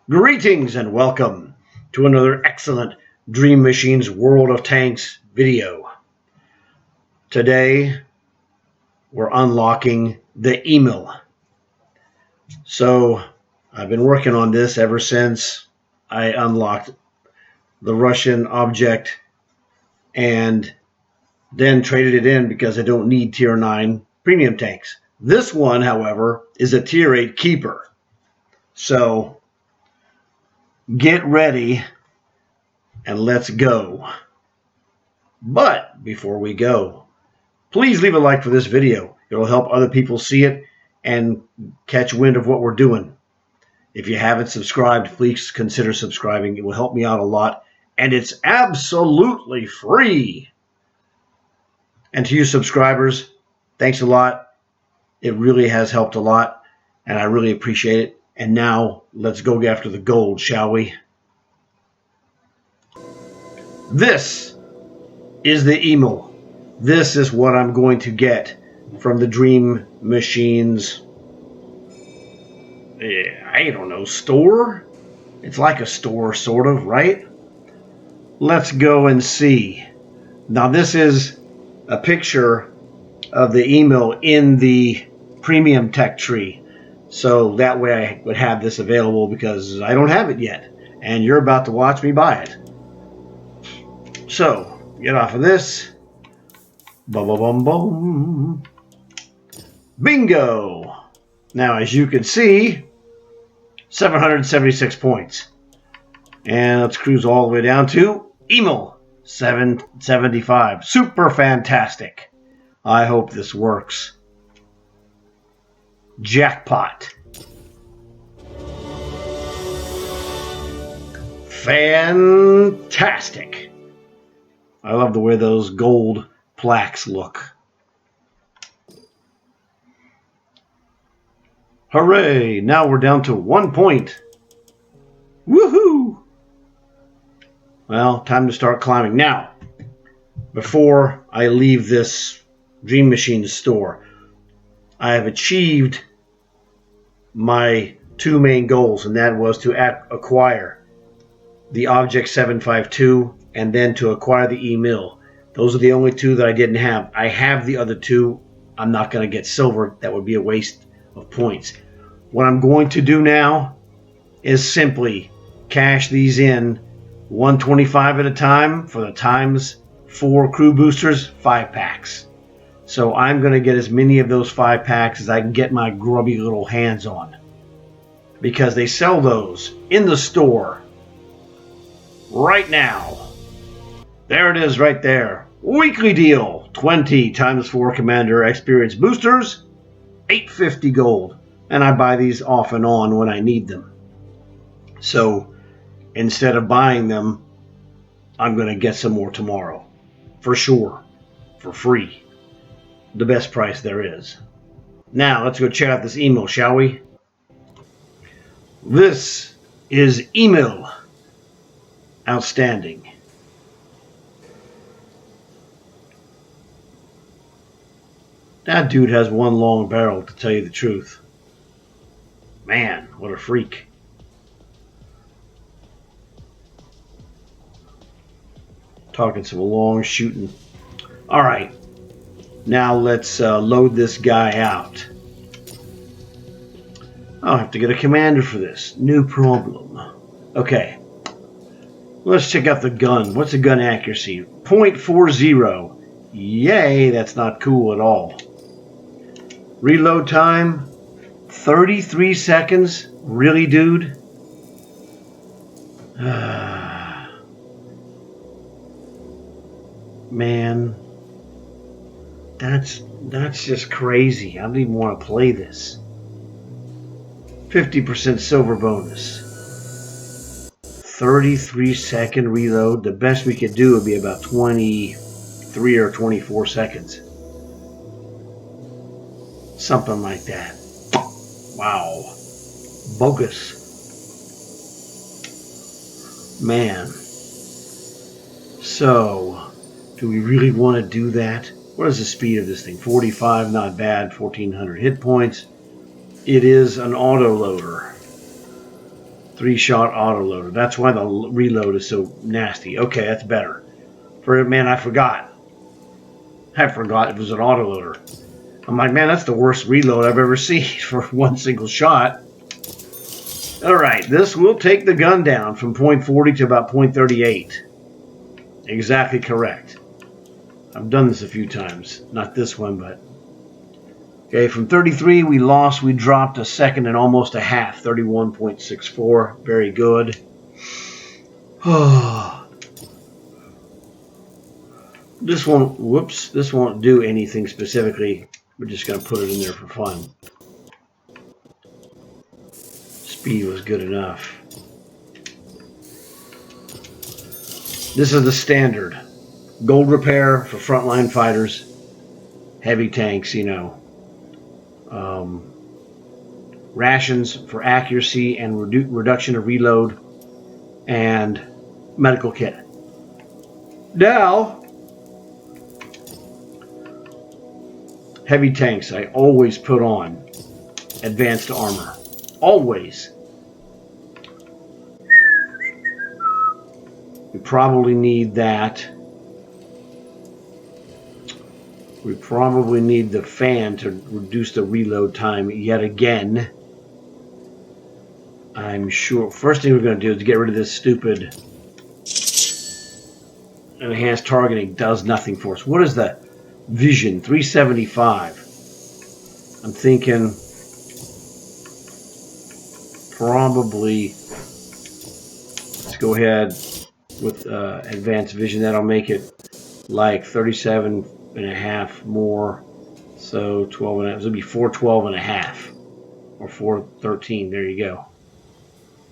Greetings and welcome to another excellent Dream Machines World of Tanks video. Today we're unlocking the Emil. So I've been working on this ever since I unlocked the Russian object and then traded it in because I don't need tier 9 premium tanks. This one, however, is a tier 8 keeper. So get ready and let's go. But before we go, please leave a like for this video. It'll help other people see it and catch wind of what we're doing. If you haven't subscribed, please consider subscribing. It will help me out a lot, and it's absolutely free. And to you subscribers, thanks a lot. It really has helped a lot, and I really appreciate it. And now, let's go after the gold, shall we? This is the Emil. This is what I'm going to get from the Dream Machines, I don't know, store? It's like a store, sort of, right? Let's go and see. Now, this is a picture of the Emil in the premium tech tree. So that way I would have this available because I don't have it yet. And you're about to watch me buy it. So, get off of this. Boom, boom, boom, boom. Bingo! Now, as you can see, 776 points. And let's cruise all the way down to Emil, 775. Super fantastic. I hope this works. Jackpot. Fantastic. I love the way those gold plaques look. Hooray! Now we're down to 1 point. Woohoo! Well, time to start climbing. Now, before I leave this Dream Machines store, I have achieved my two main goals, and that was to acquire the Object 752 and then to acquire the Emil. Those are the only two that I didn't have. I have the other two. I'm not going to get silver. That would be a waste of points. What I'm going to do now is simply cash these in 125 at a time for the ×4 crew boosters, 5 packs. So I'm going to get as many of those 5 packs as I can get my grubby little hands on. Because they sell those in the store right now. There it is right there. Weekly deal. 20 ×4 Commander Experience Boosters. 850 gold. And I buy these off and on when I need them. So instead of buying them, I'm going to get some more tomorrow. For sure. For free. The best price there is. Now, let's go check out this Emil, shall we? This is Emil. Outstanding. That dude has one long barrel, to tell you the truth. Man, what a freak. Talking some long shooting. All right. Now let's load this guy out. I'll have to get a commander for this. No problem. Okay. Let's check out the gun. What's the gun accuracy? 0.40. Yay, that's not cool at all. Reload time, 33 seconds. Really, dude? Man. That's just crazy. I don't even want to play this. 50% silver bonus. 33-second reload. The best we could do would be about 23 or 24 seconds. Something like that. Wow. Bogus. Man. So, do we really want to do that? What is the speed of this thing? 45, not bad. 1,400 hit points. It is an auto loader. 3-shot autoloader. That's why the reload is so nasty. Okay, that's better. Man, I forgot. I forgot it was an autoloader. I'm like, man, that's the worst reload I've ever seen for one single shot. Alright, this will take the gun down from .40 to about .38. Exactly correct. I've done this a few times. Not this one, but... Okay, from 33 we dropped a second and almost a half. 31.64. Very good. This won't do anything specifically. We're just going to put it in there for fun. Speed was good enough. This is the standard. Gold repair for frontline fighters. Heavy tanks, you know. Rations for accuracy and reduction of reload. And medical kit. Now, heavy tanks, I always put on advanced armor. Always. We probably need that. We probably need the fan to reduce the reload time yet again. I'm sure. First thing we're going to do is get rid of this stupid enhanced targeting. Does nothing for us. What is the vision? 375. I'm thinking probably let's go ahead with advanced vision. That'll make it like 37 and a half more. So 12 and a half. It'll be 412 and a half or 413. There you go.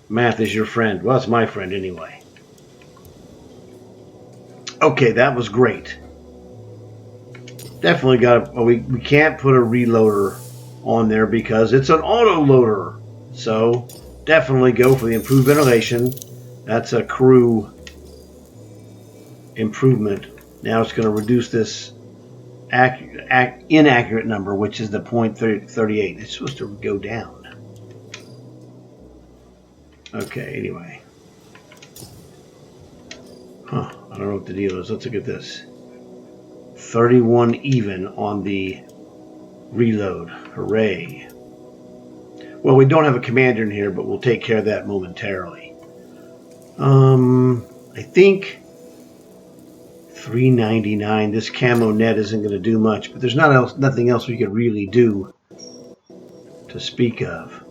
Math is your friend. Well, it's my friend anyway. Okay, that was great. Definitely got a... we can't put a reloader on there because it's an auto loader. So definitely go for the improved ventilation. That's a crew improvement. Now it's going to reduce this inaccurate number, which is the .38. It's supposed to go down. Okay, anyway. I don't know what the deal is. Let's look at this. 31 even on the reload. Hooray. Well, we don't have a commander in here, but we'll take care of that momentarily. I think 399. This camo net isn't going to do much, but there's nothing else we could really do to speak of.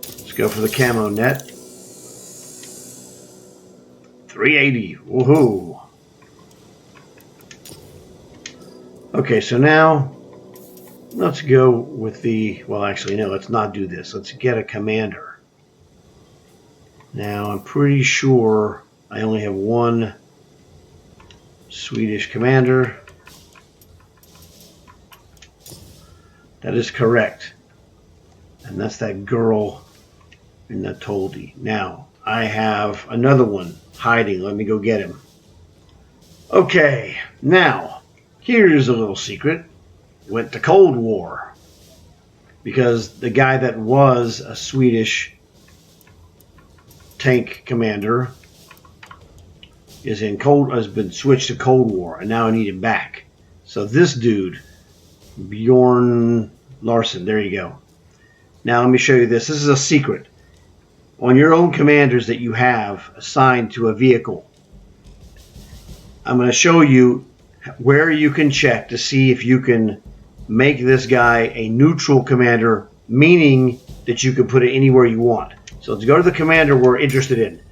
Let's go for the camo net. 380. Woohoo! Okay, so now let's go with the... Well, actually, no, let's not do this. Let's get a commander. Now, I'm pretty sure I only have one Swedish commander. That is correct. And that's that girl in the Toldi. Now, I have another one hiding. Let me go get him. Okay, now, here's a little secret. Went to Cold War. Because the guy that was a Swedish tank commander has been switched to Cold War, and now I need him back. So this dude, Bjorn Larson, there you go. Now let me show you this. This is a secret. On your own commanders that you have assigned to a vehicle, I'm going to show you where you can check to see if you can make this guy a neutral commander, meaning that you can put it anywhere you want. So let's go to the commander we're interested in.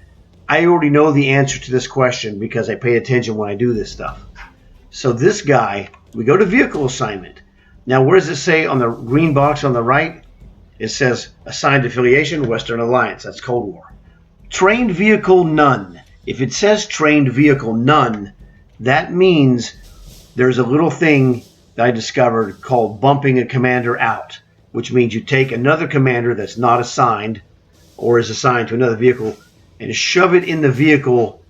I already know the answer to this question because I pay attention when I do this stuff. So this guy, we go to vehicle assignment. Now where does it say on the green box on the right? It says assigned affiliation, Western Alliance. That's Cold War. Trained vehicle, none. If it says trained vehicle, none, that means there's a little thing that I discovered called bumping a commander out, which means you take another commander that's not assigned or is assigned to another vehicle and shove it in the vehicle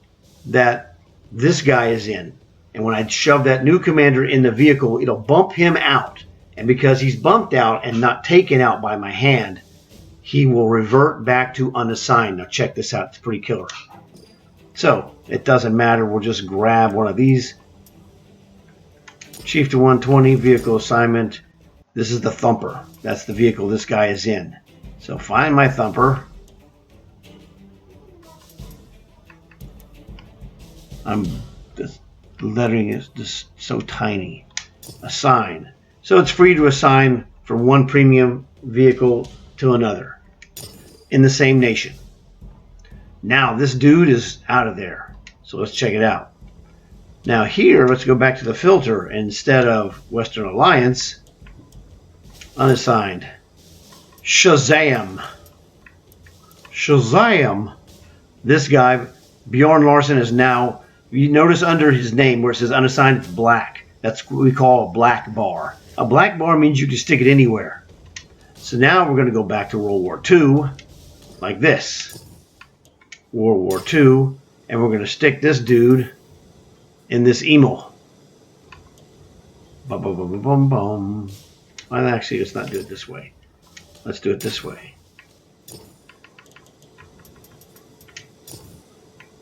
that this guy is in. And when I shove that new commander in the vehicle, it'll bump him out. And because he's bumped out and not taken out by my hand, he will revert back to unassigned. Now check this out. It's pretty killer. So it doesn't matter. We'll just grab one of these. Chief to 120, vehicle assignment. This is the Thumper. That's the vehicle this guy is in. So find my Thumper. This lettering is just so tiny. Assign. So it's free to assign from one premium vehicle to another in the same nation. Now this dude is out of there. So let's check it out. Now here, let's go back to the filter. Instead of Western Alliance, unassigned. Shazam. Shazam. This guy, Bjorn Larson, is now, you notice under his name where it says unassigned, it's black. That's what we call a black bar. A black bar means you can stick it anywhere. So now we're going to go back to World War II, like this. World War II, and we're going to stick this dude in this Emil. Bum, bum, bum, bum, bum, bum. Well, actually, let's not do it this way. Let's do it this way.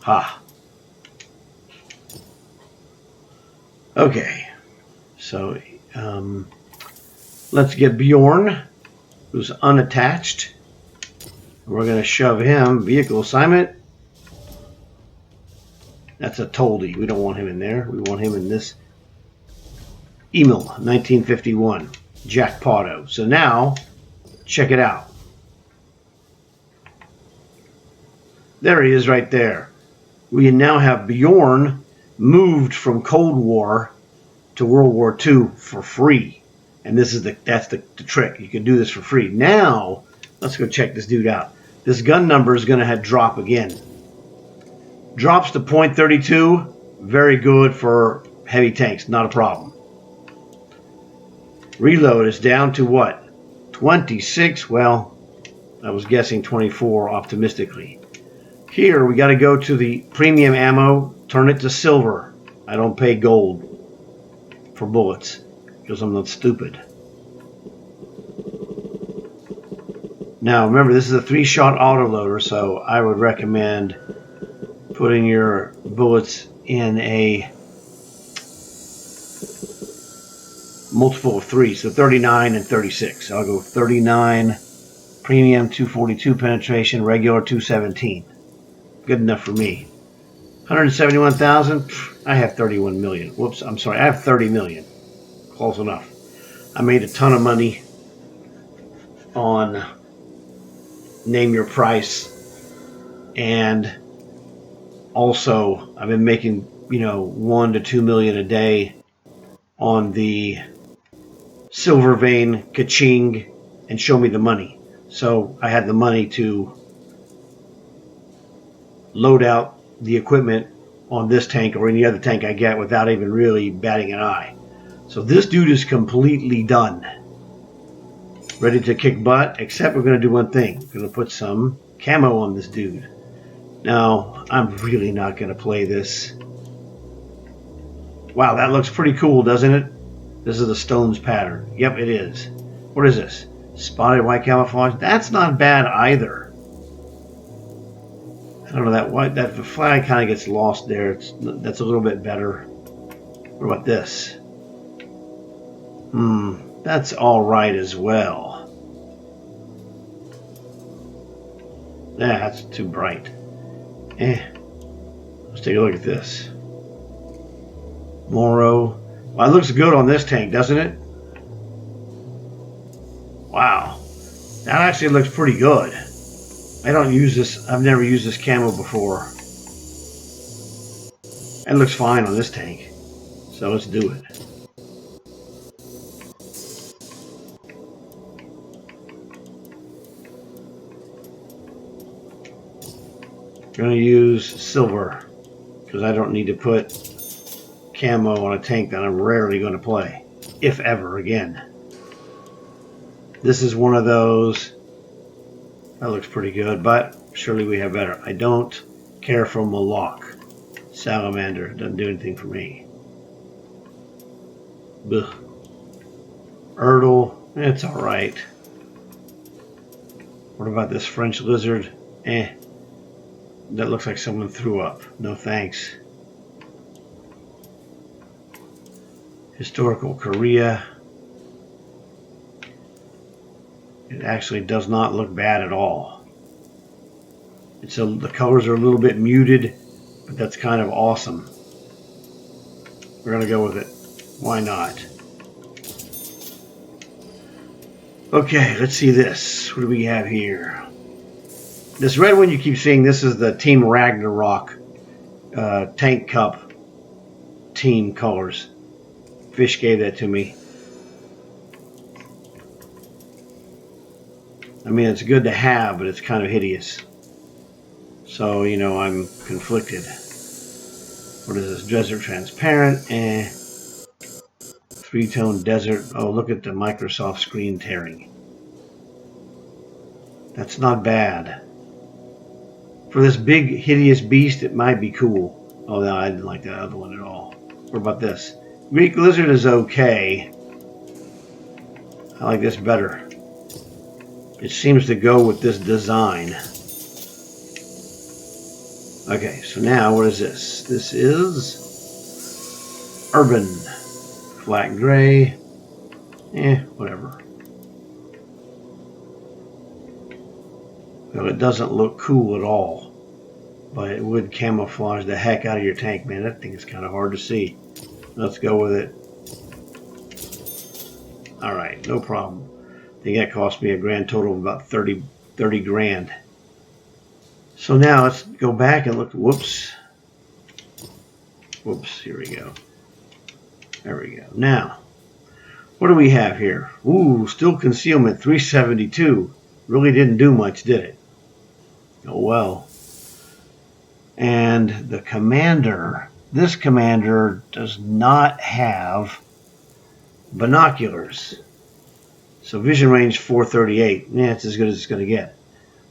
Ha. Okay. So, let's get Bjorn, who's unattached. We're going to shove him, vehicle assignment. That's a Toldy. We don't want him in there. We want him in this Emil, 1951, Jackpotto. So now, check it out. There he is right there. We now have Bjorn moved from Cold War to World War II for free. And this is that's the trick. You can do this for free. Now, let's go check this dude out. This gun number is going to drop again. Drops to .32. Very good for heavy tanks. Not a problem. Reload is down to what? 26. Well, I was guessing 24 optimistically. Here, we got to go to the premium ammo. Turn it to silver. I don't pay gold for bullets because I'm not stupid. Now, remember, this is a 3-shot autoloader, so I would recommend putting your bullets in a multiple of 3, so 39 and 36. So I'll go 39, premium 242 penetration, regular 217. Good enough for me. 171,000. I have 31 million. Whoops, I'm sorry. I have 30 million. Close enough. I made a ton of money on Name Your Price, and also I've been making 1 to 2 million a day on the Silver Vein, Kaching, and Show Me the Money. So I had the money to load out the equipment on this tank or any other tank I get without even really batting an eye. So this dude is completely done. Ready to kick butt, except we're going to do one thing. We're going to put some camo on this dude. Now, I'm really not going to play this. Wow, that looks pretty cool, doesn't it? This is the Stones pattern. Yep, it is. What is this? Spotted white camouflage? That's not bad either. I don't know, that white, that flag kind of gets lost there. That's a little bit better. What about this? That's all right as well. Yeah, that's too bright. Let's take a look at this. Moro. Well, it looks good on this tank, doesn't it? Wow. That actually looks pretty good. I don't use this. I've never used this camo before. It looks fine on this tank. So let's do it. I'm going to use silver because I don't need to put camo on a tank that I'm rarely going to play, if ever again. This is one of those. That looks pretty good, but surely we have better. I don't care for Moloch. Salamander doesn't do anything for me. Ugh. Erdl, it's all right. What about this French lizard? That looks like someone threw up. No thanks. Historical Korea. It actually does not look bad at all. The colors are a little bit muted, but that's kind of awesome. We're going to go with it. Why not? Okay, let's see this. What do we have here? This red one you keep seeing, this is the Team Ragnarok Tank Cup team colors. Fish gave that to me. I mean, it's good to have, but it's kind of hideous. So, you know, I'm conflicted. What is this? Desert Transparent. Three-tone desert. Oh, look at the Microsoft screen tearing. That's not bad. For this big, hideous beast, it might be cool. Oh, no, I didn't like that other one at all. What about this? Greek Lizard is okay. I like this better. It seems to go with this design. Okay, so now what is this? This is Urban. Flat gray. Whatever. Well, it doesn't look cool at all. But it would camouflage the heck out of your tank, man. That thing is kind of hard to see. Let's go with it. Alright, no problem. I think that cost me a grand total of about 30 grand. So now let's go back and look. Whoops, here we go. There we go. Now, what do we have here? Ooh, still concealment, 372. Really didn't do much, did it? Oh well. And the commander, this commander does not have binoculars. So vision range 438. Yeah, it's as good as it's going to get.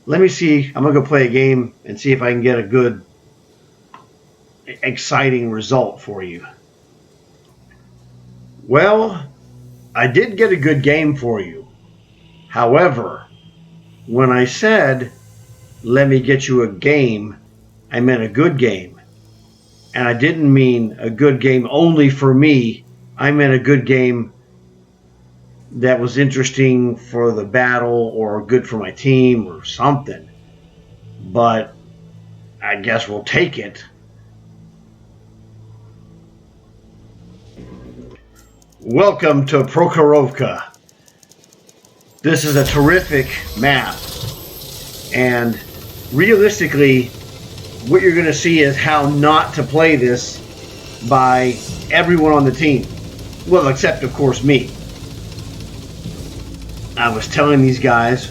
Let me see. I'm going to go play a game and see if I can get a good, exciting result for you. Well, I did get a good game for you. However, when I said, let me get you a game, I meant a good game. And I didn't mean a good game only for me. I meant a good game that was interesting for the battle or good for my team or something. But I guess we'll take it. Welcome to Prokhorovka. This is a terrific map. And realistically, what you're going to see is how not to play this by everyone on the team. Well, except, of course, me. I was telling these guys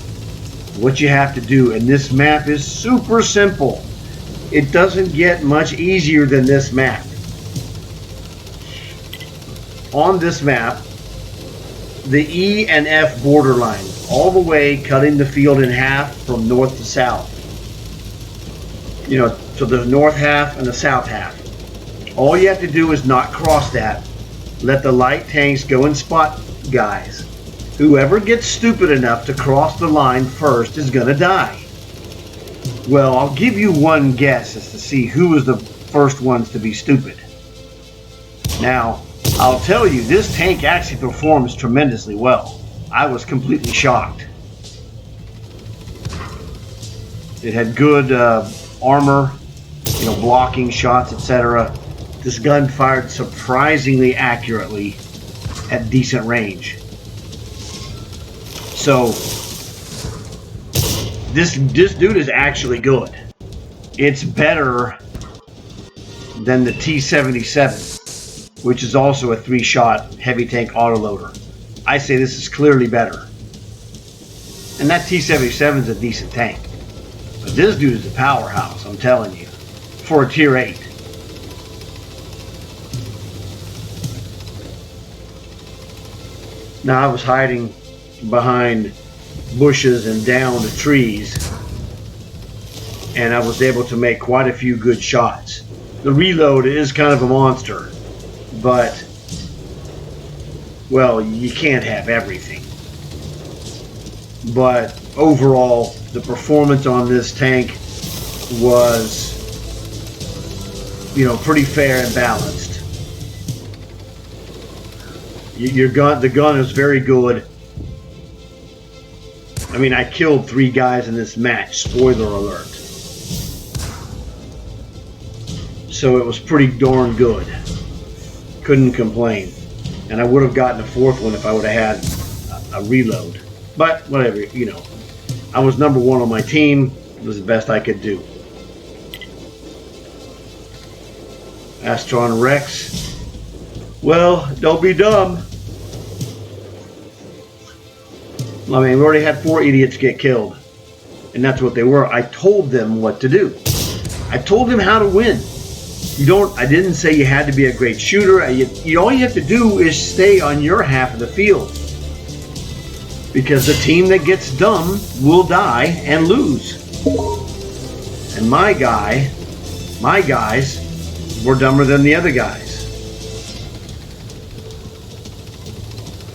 what you have to do, and this map is super simple. It doesn't get much easier than this map. On this map, the E and F borderline, all the way cutting the field in half from north to south. You know, so the north half and the south half. All you have to do is not cross that. Let the light tanks go and spot guys. Whoever gets stupid enough to cross the line first is going to die. Well, I'll give you one guess as to see who was the first ones to be stupid. Now, I'll tell you, this tank actually performs tremendously well. I was completely shocked. It had good armor, you know, blocking shots, etc. This gun fired surprisingly accurately at decent range. So this dude is actually good. It's better than the T-77, which is also a 3-shot heavy tank autoloader. I say this is clearly better. And that T-77 is a decent tank. But this dude is a powerhouse, I'm telling you, for a Tier 8. Now, I was hiding behind bushes and down the trees, and I was able to make quite a few good shots. The reload is kind of a monster, but, well, you can't have everything. But overall, the performance on this tank was, you know, pretty fair and balanced. The gun is very good. I mean, I killed 3 guys in this match, spoiler alert. So it was pretty darn good. Couldn't complain. And I would have gotten a 4th one if I would have had a reload. But whatever, you know. I was number 1 on my team. It was the best I could do. Astron Rex. Well, don't be dumb. I mean, we already had 4 idiots get killed. And that's what they were. I told them what to do. I told them how to win. I didn't say you had to be a great shooter. All you have to do is stay on your half of the field. Because the team that gets dumb will die and lose. And my guys were dumber than the other guys.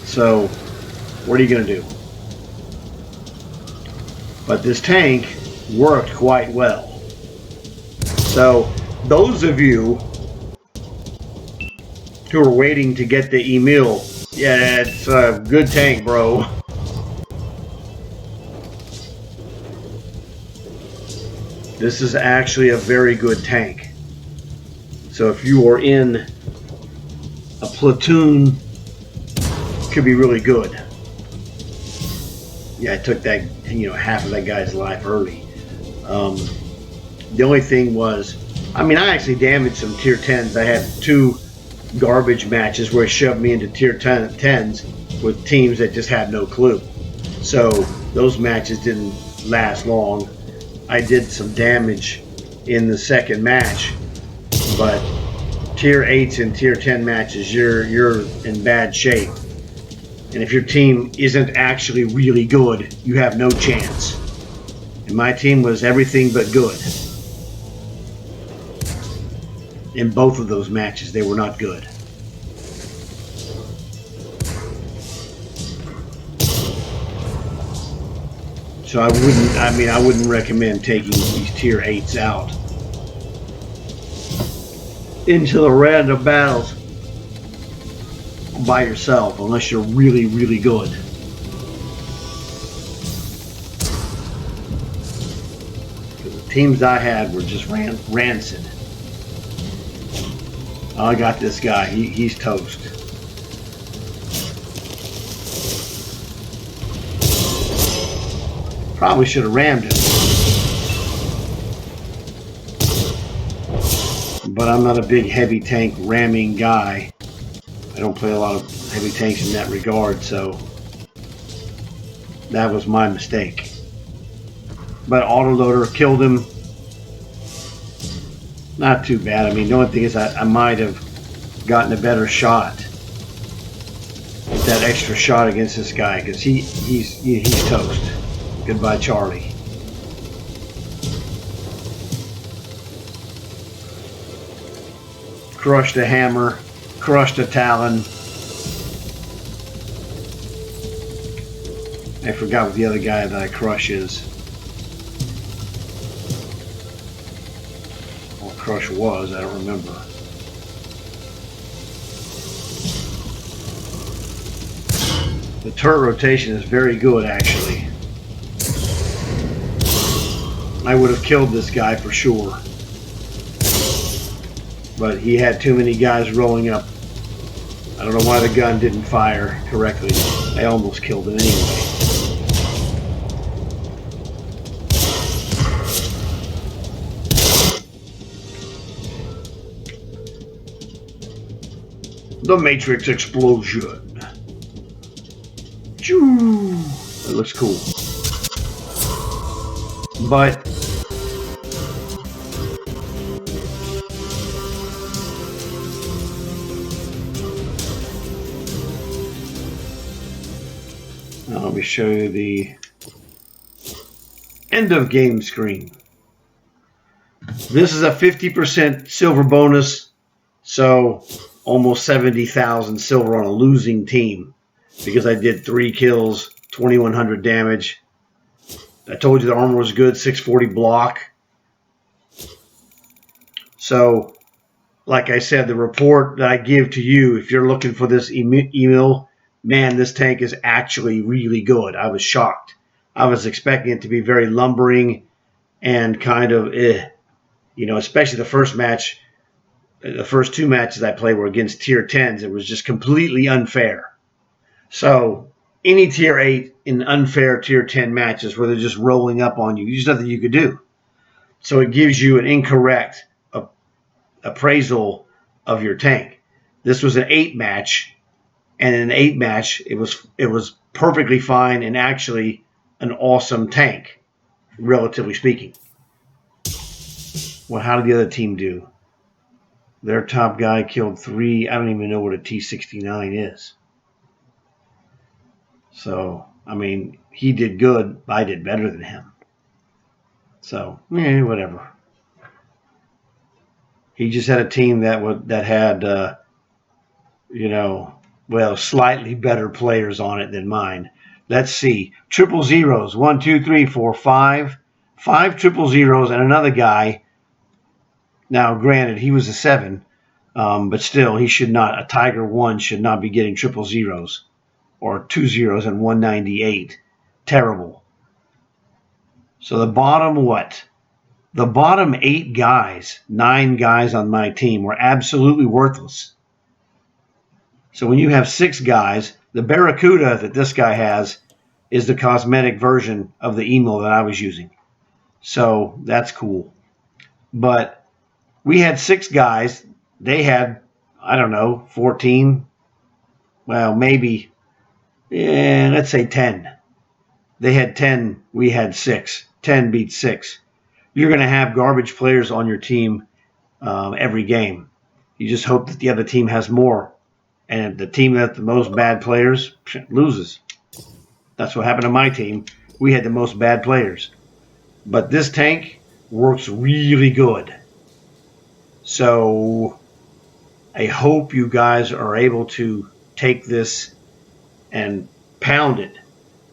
So, what are you going to do? But this tank worked quite well. So, those of you who are waiting to get the Emil, yeah, it's a good tank, bro. This is actually a very good tank. So if you are in a platoon, it could be really good. Yeah, I took that, you know, half of that guy's life early. The only thing was, I mean, I actually damaged some tier 10s. I had 2 garbage matches where it shoved me into tier 10s with teams that just had no clue. So those matches didn't last long. I did some damage in the second match, but tier 8s and tier 10 matches, you're in bad shape. And if your team isn't actually really good, you have no chance. And my team was everything but good. In both of those matches, they were not good. So I wouldn't recommend taking these tier 8s out into the random battles by yourself unless you're really, really good. Because the teams I had were just rancid. Oh, I got this guy. He's toast. Probably should have rammed him. But I'm not a big heavy tank ramming guy. I don't play a lot of heavy tanks in that regard, so that was my mistake. But autoloader killed him. Not too bad. I mean, the only thing is I might have gotten a better shot with that extra shot against this guy, because he's toast. Goodbye, Charlie. Crushed a hammer, crushed a talon. I forgot what the other guy that I crush is. Or crush was, I don't remember. The turret rotation is very good, actually. I would have killed this guy for sure. But he had too many guys rolling up. I don't know why the gun didn't fire correctly. I almost killed him anyway. The Matrix explosion. Choo! That looks cool. But now let me show you the end of game screen. This is a 50% silver bonus, so almost 70,000 silver on a losing team because I did 3 kills, 2,100 damage. I told you the armor was good, 640 block. So, like I said, the report that I give to you, if you're looking for this Emil, man, this tank is actually really good. I was shocked. I was expecting it to be very lumbering and kind of, especially the first match. The first 2 matches I played were against tier 10s. It was just completely unfair. So, any tier 8 in unfair tier 10 matches where they're just rolling up on you, there's nothing you could do. So it gives you an incorrect appraisal of your tank. This was an 8 match, and in an 8 match, it was perfectly fine and actually an awesome tank, relatively speaking. Well, how did the other team do? Their top guy killed 3. I don't even know what a T-69 is. So, I mean, he did good. I did better than him. So, whatever. He just had a team that had, slightly better players on it than mine. Let's see. 000s. 1, 2, 3, 4, 5. 5 000s and another guy. Now, granted, he was a 7, but still, he should not. A Tiger 1 should not be getting 000s or 2 zeros and 198. Terrible. So the bottom what? The bottom 8 guys, 9 guys on my team were absolutely worthless. So when you have 6 guys, the Barracuda that this guy has is the cosmetic version of the Emil that I was using. So that's cool. But we had 6 guys. They had, 14. Well, maybe, let's say 10. They had 10. We had 6. 10 beats 6. You're going to have garbage players on your team every game. You just hope that the other team has more. And the team that the most bad players loses. That's what happened to my team. We had the most bad players. But this tank works really good. So I hope you guys are able to take this and pound it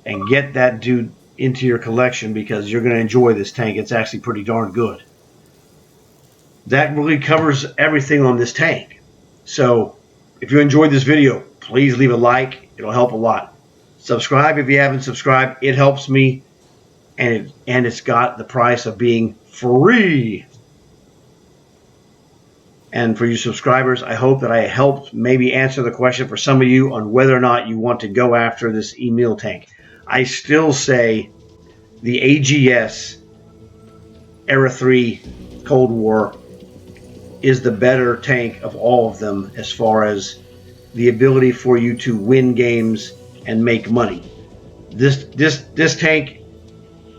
and get that dude into your collection because you're going to enjoy this tank. It's actually pretty darn good. That really covers everything on this tank. So if you enjoyed this video, please leave a like. It'll help a lot. Subscribe if you haven't subscribed. It helps me, and it's got the price of being free. And for you subscribers, I hope that I helped maybe answer the question for some of you on whether or not you want to go after this Emil tank. I still say the AGS Era 3 Cold War is the better tank of all of them as far as the ability for you to win games and make money. This tank,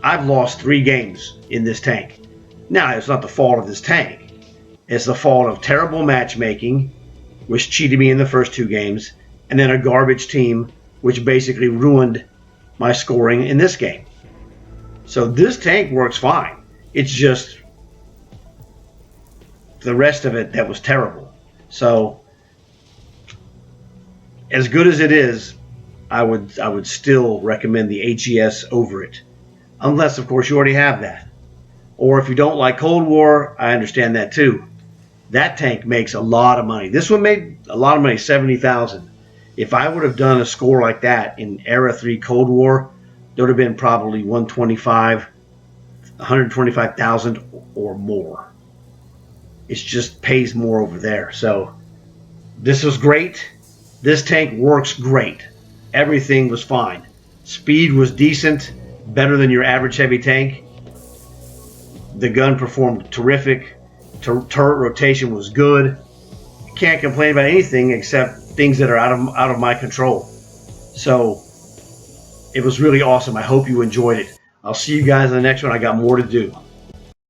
I've lost 3 games in this tank. Now, it's not the fault of this tank. It's the fault of terrible matchmaking, which cheated me in the first 2 games, and then a garbage team, which basically ruined my scoring in this game. So this tank works fine. It's just the rest of it that was terrible. So as good as it is, I would still recommend the AGS over it. Unless, of course, you already have that. Or if you don't like Cold War, I understand that too. That tank makes a lot of money. This one made a lot of money, 70,000. If I would have done a score like that in Era 3 Cold War, there would have been probably 125,000 or more. It just pays more over there. So this was great. This tank works great. Everything was fine. Speed was decent, better than your average heavy tank. The gun performed terrific. Turret rotation was good. Can't complain about anything except things that are out of my control. So it was really awesome. I hope you enjoyed it. I'll see you guys in the next one. I got more to do.